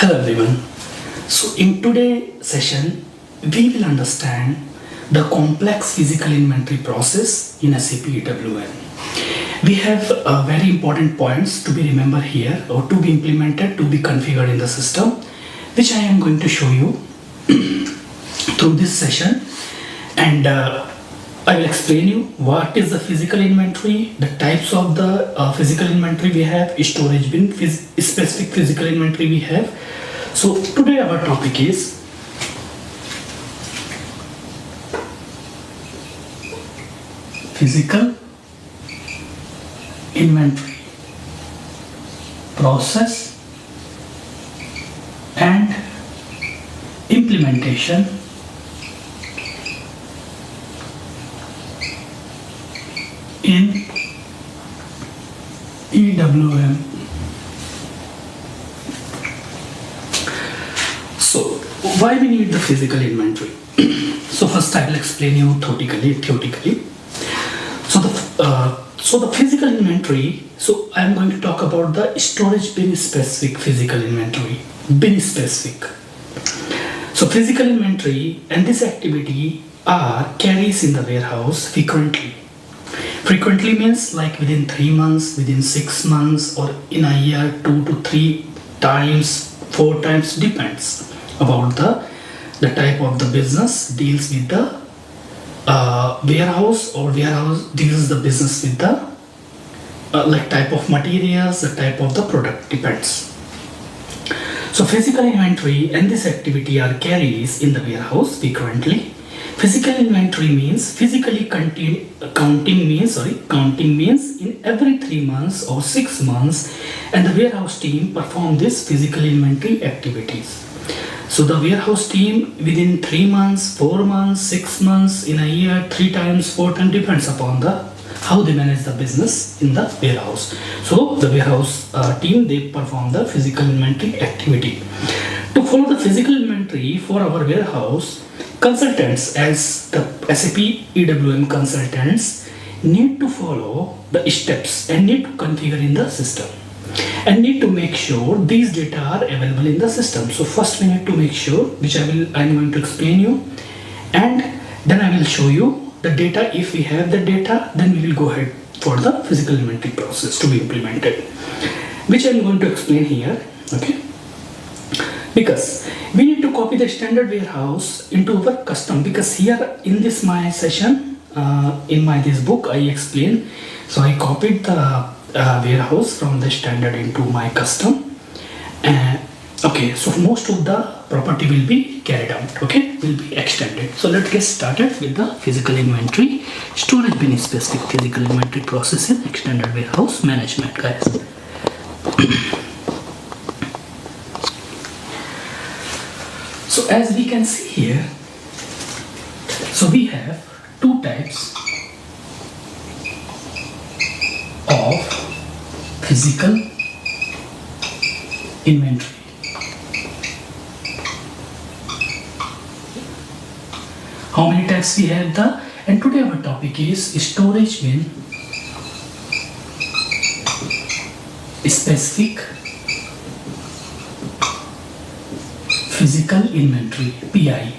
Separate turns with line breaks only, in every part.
Hello everyone. So in today's session, we will understand the complex physical inventory process in SAP EWM. We have very important points to be remembered here or to be implemented, to be configured in the system, which I am going to show you through this session. And I will explain you what is the physical inventory, the types of the physical inventory we have, storage bin, specific physical inventory we have. So today our topic is physical inventory process and implementation in EWM. So why we need the physical inventory? So first I will explain you theoretically. So the physical inventory, so I am going to talk about the storage bin specific physical inventory, bin specific. So physical inventory and this activity are carries in the warehouse frequently. Frequently means like within 3 months, within 6 months, or in a year 2 to 3 times, 4 times, depends about the type of the business deals with the warehouse, or warehouse deals the business with the like type of materials, the type of the product depends. So physical inventory and this activity are carries in the warehouse frequently. Physical inventory means counting means in every 3 months or 6 months, and the warehouse team perform this physical inventory activities. So the warehouse team within 3 months, 4 months, 6 months, in a year, 3 times, 4 times, depends upon how they manage the business in the warehouse. So the warehouse team, they perform the physical inventory activity. To follow the physical inventory for our warehouse, consultants as the SAP EWM consultants need to follow the steps and need to configure in the system and need to make sure these data are available in the system. So first we need to make sure, which I'm going to explain you, and then I will show you the data. If we have the data, then we will go ahead for the physical inventory process to be implemented, which I'm going to explain here. Okay, because we need to copy the standard warehouse into our custom, because here in this my session in this book I explain. So I copied the warehouse from the standard into my custom. Okay, so most of the property will be carried out, okay, will be extended. So let's get started with the physical inventory, storage bin specific physical inventory process in extended warehouse management, guys. So as we can see here, so we have two types of physical inventory. How many types we have? And today our topic is storage bin specific physical inventory, PI.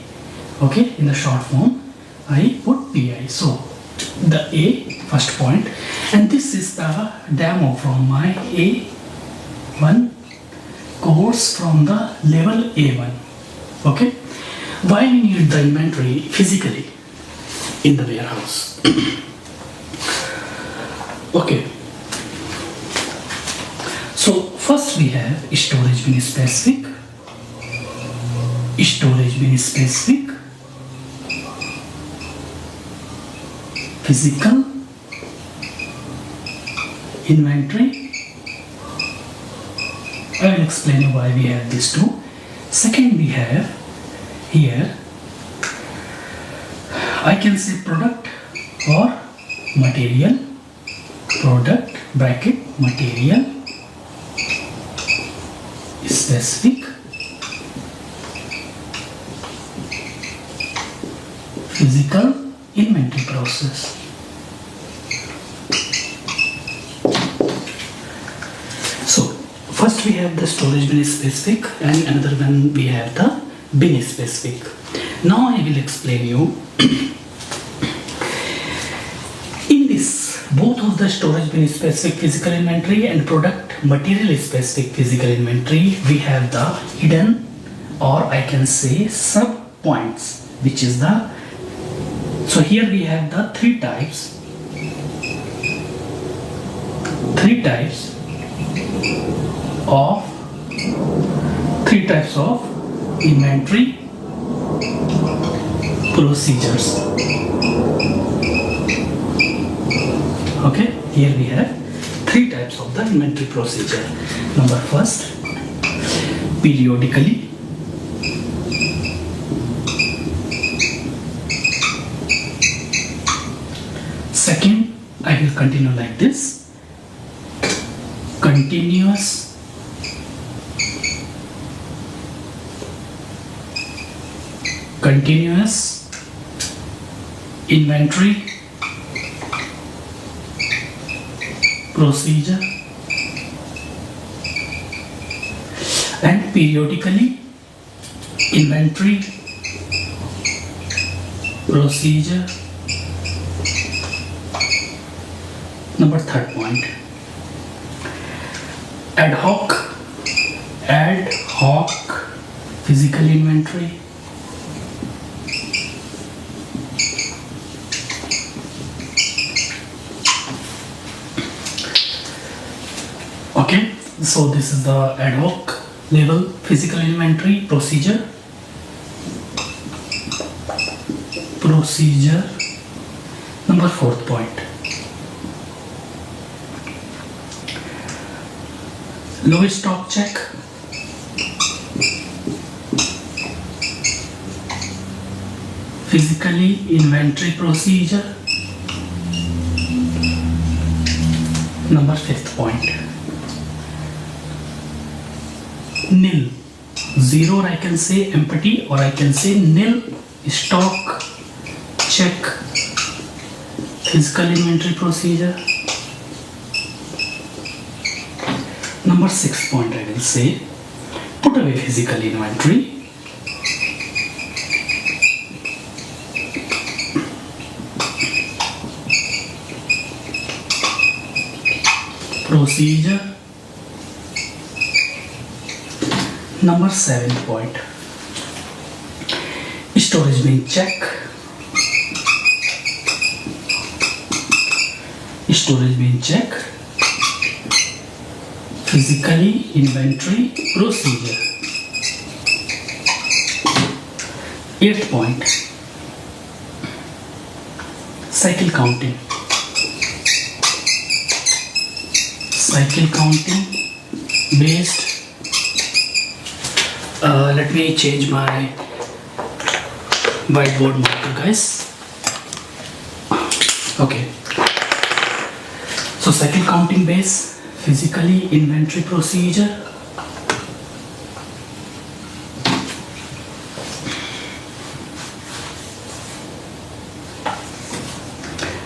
Okay, in the short form I put PI. So the first point, and this is the demo from my A1 course from the level A1. Okay, why we need the inventory physically in the warehouse? Okay, so first we have storage bin specific physical inventory. I will explain you why we have these two. Second, we have here, I can say product or material, product bracket material specific physical inventory process. First we have the storage bin specific, and another one we have the bin specific. Now I will explain you. In this, both of the storage bin specific physical inventory and product material specific physical inventory, we have the hidden, or I can say sub points, which is the, so here we have the three types of inventory procedures. Okay, here we have three types of the inventory procedure. Number first, periodically. Second, I will continue like this, continuous. Inventory procedure, and periodically inventory procedure. Number third point, ad hoc physical inventory. Okay, so this is the ad hoc level physical inventory procedure. Number fourth point, low stock check, physically inventory procedure. Number fifth point, nil, zero, or I can say empty, or I can say nil stock check physical inventory procedure. Number sixth point, I will say put away physical inventory. Procedure. Number 7 point, storage bin check, physically inventory procedure. 8th point, cycle counting based. Let me change my whiteboard marker, guys. Okay, so cycle counting base physically inventory procedure.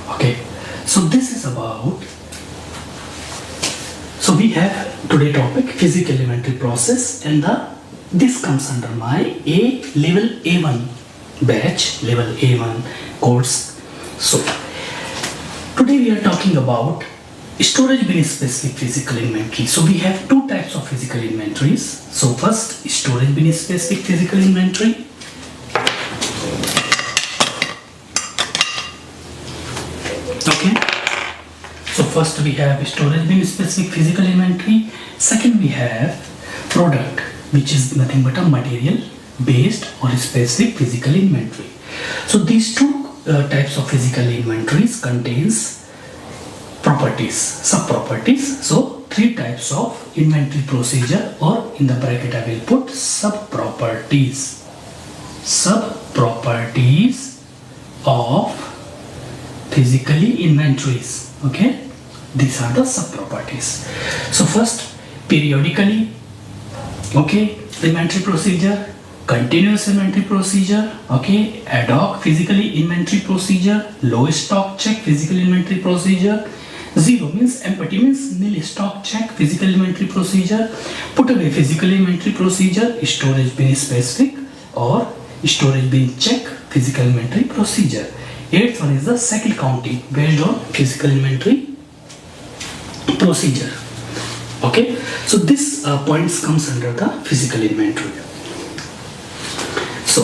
Okay, so this is about, so we have today topic physical inventory process, and this comes under my level A1 batch, level A1 course. So today we are talking about storage bin specific physical inventory. So we have two types of physical inventories. So first, storage bin specific physical inventory. Okay, so first we have storage bin specific physical inventory. Second, we have product, which is nothing but a material based or specific physical inventory. So these two types of physical inventories contains properties, sub-properties. So three types of inventory procedure, or in the bracket I will put sub-properties of physically inventories. Okay, these are the sub-properties. So first, periodically, okay, inventory procedure, continuous inventory procedure, okay, ad hoc physically inventory procedure, low stock check physical inventory procedure, Zero means empty, means nil. Stock check, physical inventory procedure. Put away, physical inventory procedure. Storage bin specific or storage bin check, physical inventory procedure. Eighth one is the cycle counting based on physical inventory procedure. Okay, so this points comes under the physical inventory. So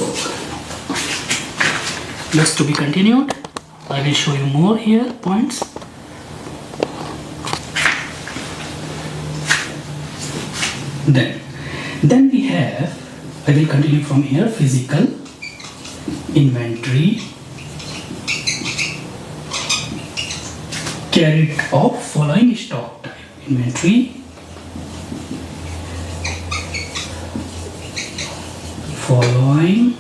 next to be continued. I will show you more here points. Then we have, I will continue from here, physical inventory carried of following stock type. Inventory following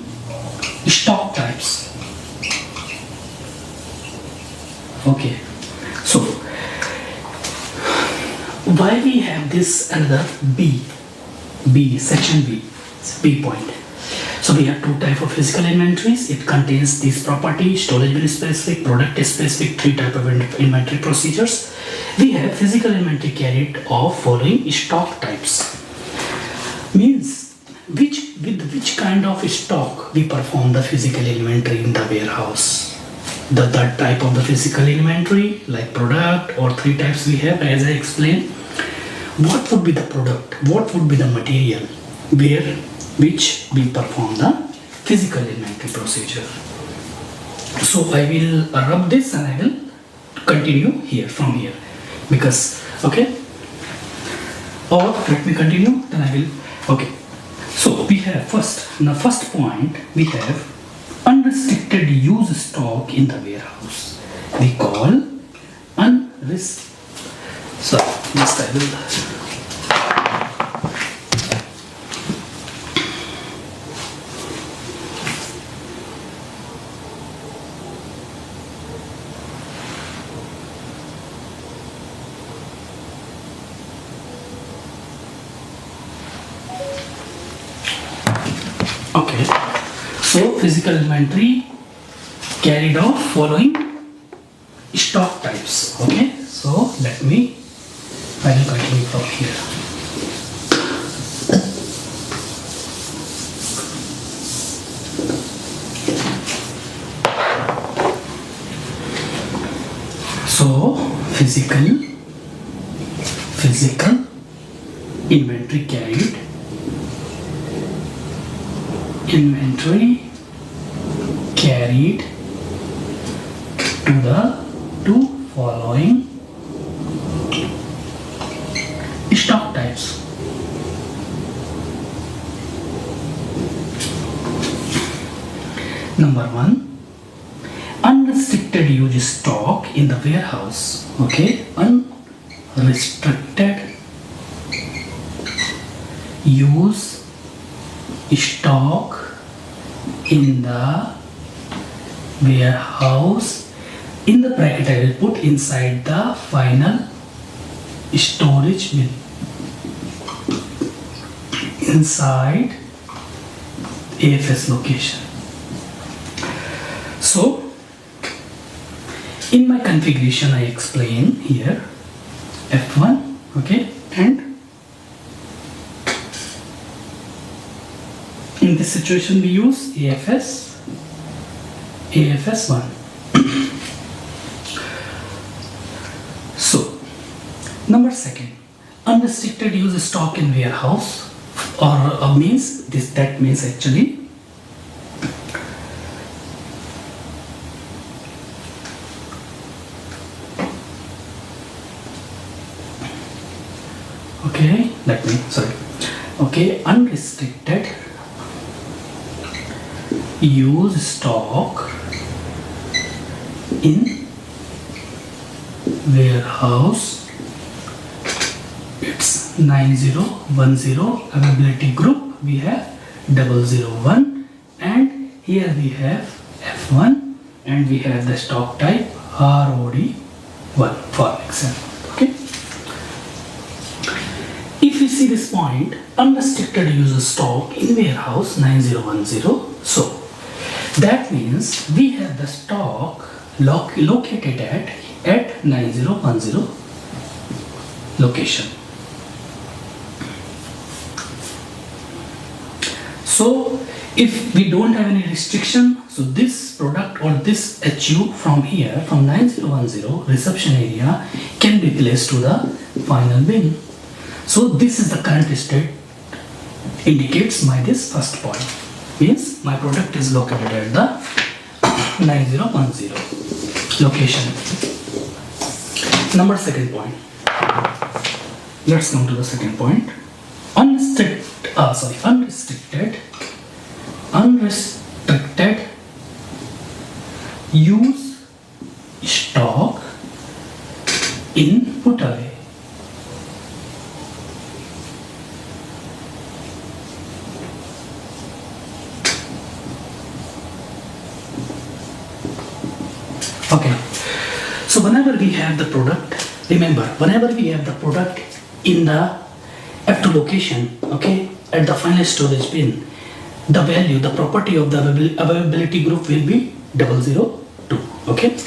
stock types. Okay, so why we have this another B section B point. So we have two type of physical inventories. It contains these property, storage bin specific, product specific, three type of inventory procedures. We have physical inventory carried of following stock types. Means with which kind of stock we perform the physical inventory in the warehouse. That type of the physical inventory, like product, or three types we have as I explained. What would be the product? What would be the material which we perform the physical inventory procedure? So I will rub this and I will continue here from here because okay, or let me continue, then I will. Okay, so we have first, in the first point we have unrestricted use stock in the warehouse. We call unrestricted. So next I will. Okay, so physical inventory carried out following stock types. Okay, so let me, I will continue from here. So physical inventory carried. Inventory carried to the two following stock types. Number one, unrestricted use stock in the warehouse. Okay, unrestricted use stock in the warehouse. In the bracket I will put inside the final storage bin, inside AFS location. So in my configuration I explain here F1, okay, and in this situation we use AFS1. So number second, unrestricted use stock in warehouse, or means this, that means actually okay, let me, sorry, okay, unrestricted use stock in warehouse. It's 9010 availability group. We have 001, and here we have F1, and we have the stock type ROD1 for example. Okay. If you see this point, unrestricted use stock in warehouse 9010. So that means we have the stock located at at 9010 location. So if we don't have any restriction, so this product or this HU from here, from 9010 reception area, can be placed to the final bin. So this is the current state indicates my this first point, means my product is located at the 9010 location. Number second point. Let's come to the second point. Unrestricted use stock in put away. Okay, so whenever we have the product, remember, whenever we have the product in the F2 location, okay, at the final storage bin, the value, the property of the availability group will be 002, okay.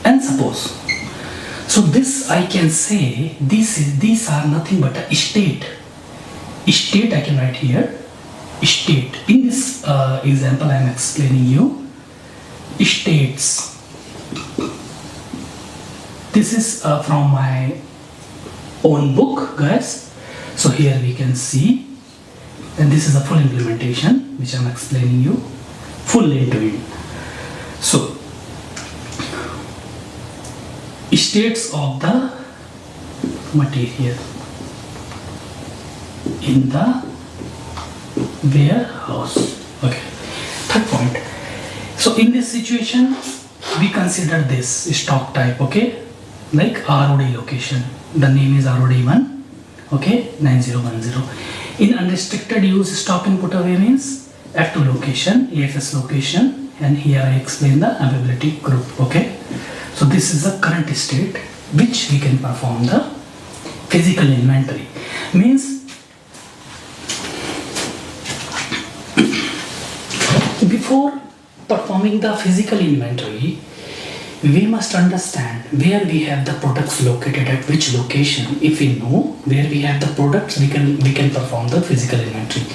And suppose, so this I can say, these are nothing but a state I can write here, state. In this example I am explaining you states. This is from my own book, guys. So here we can see, and this is a full implementation which I am explaining you, full end-to-end. So states of the material in the warehouse. Okay, third point. So in this situation we consider this stock type, okay, like ROD location. The name is ROD1, okay, 9010. In unrestricted use stock input away means F2 location, AFS location, and here I explain the availability group, okay. So this is the current state which we can perform the physical inventory. Means before performing the physical inventory, we must understand where we have the products located at which location. If we know where we have the products, we can perform the physical inventory.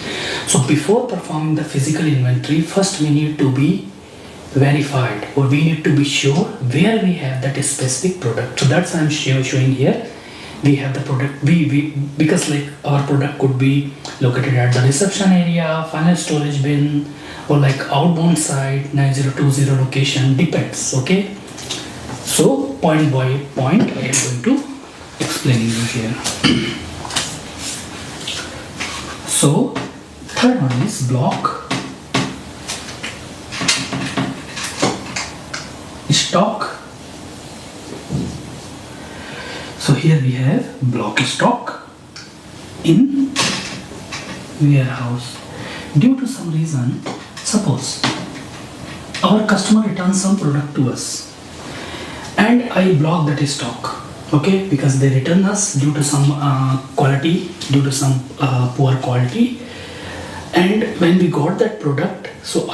So before performing the physical inventory, first we need to be verified, or we need to be sure where we have that specific product. So that's why I'm showing here. We have the product, because like our product could be located at the reception area, final storage bin, or like outbound side, 9020 location, depends, okay. So point by point I am going to explaining you here. So third one is block stock. So here we have block stock in warehouse. Due to some reason, suppose our customer returns some product to us and I block that stock, okay, because they return us due to some quality, due to some poor quality, and when we got that product, so